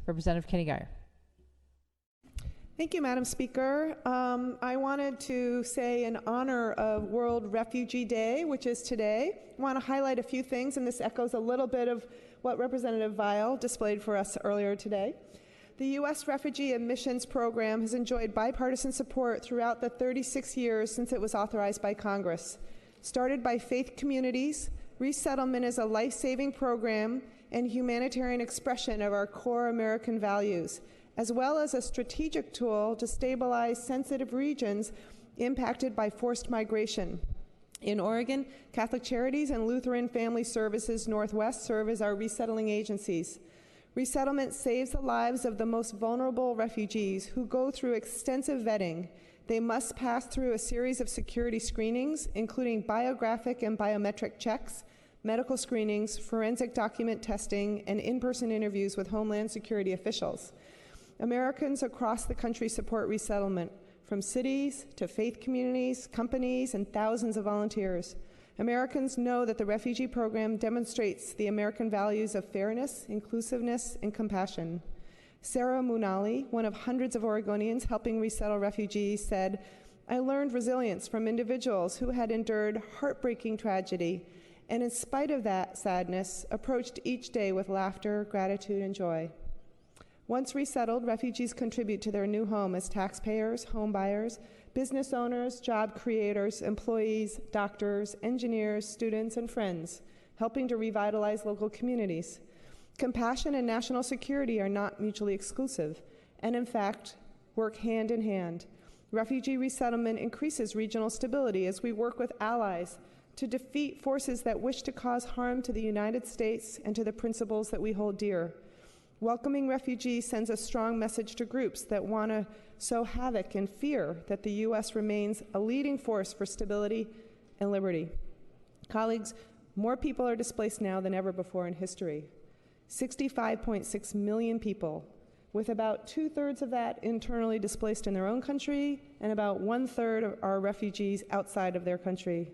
Representative Keny. Thank you, Madam Speaker. I wanted to say in honor of World Refugee Day, which is today, I want to highlight a few things, and this echoes a little bit of what Representative Vial displayed for us earlier today. The U.S. Refugee Admissions Program has enjoyed bipartisan support throughout the 36 years since it was authorized by Congress. Started by faith communities, resettlement is a life-saving program and humanitarian expression of our core American values, as well as a strategic tool to stabilize sensitive regions impacted by forced migration. In Oregon, Catholic Charities and Lutheran Family Services Northwest serve as our resettling agencies. Resettlement saves the lives of the most vulnerable refugees who go through extensive vetting. They must pass through a series of security screenings, including biographic and biometric checks, medical screenings, forensic document testing, and in-person interviews with Homeland Security officials. Americans across the country support resettlement, from cities to faith communities, companies, and thousands of volunteers. Americans know that the refugee program demonstrates the American values of fairness, inclusiveness, and compassion. Sarah Munali, one of hundreds of Oregonians helping resettle refugees, said, "I learned resilience from individuals who had endured heartbreaking tragedy, and in spite of that sadness, approached each day with laughter, gratitude, and joy." Once resettled, refugees contribute to their new home as taxpayers, home buyers, business owners, job creators, employees, doctors, engineers, students, and friends, helping to revitalize local communities. Compassion and national security are not mutually exclusive, and in fact, work hand in hand. Refugee resettlement increases regional stability as we work with allies to defeat forces that wish to cause harm to the United States and to the principles that we hold dear. Welcoming refugees sends a strong message to groups that want to sow havoc and fear that the U.S. remains a leading force for stability and liberty. Colleagues, more people are displaced now than ever before in history. 65.6 million people, with about 2/3 of that internally displaced in their own country and about 1/3 are refugees outside of their country.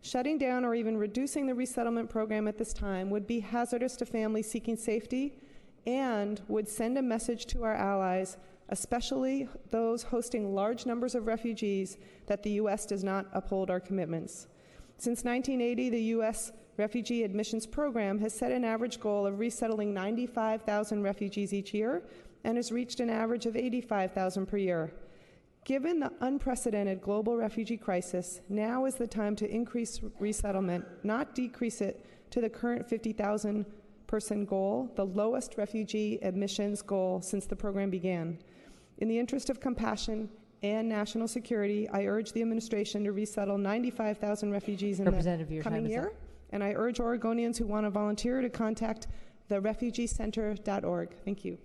Shutting down or even reducing the resettlement program at this time would be hazardous to families seeking safety and would send a message to our allies, especially those hosting large numbers of refugees, that the U.S. does not uphold our commitments. Since 1980, the U.S. Refugee Admissions Program has set an average goal of resettling 95,000 refugees each year and has reached an average of 85,000 per year. Given the unprecedented global refugee crisis, now is the time to increase resettlement, not decrease it to the current 50,000 person goal, the lowest refugee admissions goal since the program began. In the interest of compassion and national security, I urge the administration to resettle 95,000 refugees in the coming year, and I urge Oregonians who want to volunteer to contact therefugeecenter.org. Thank you.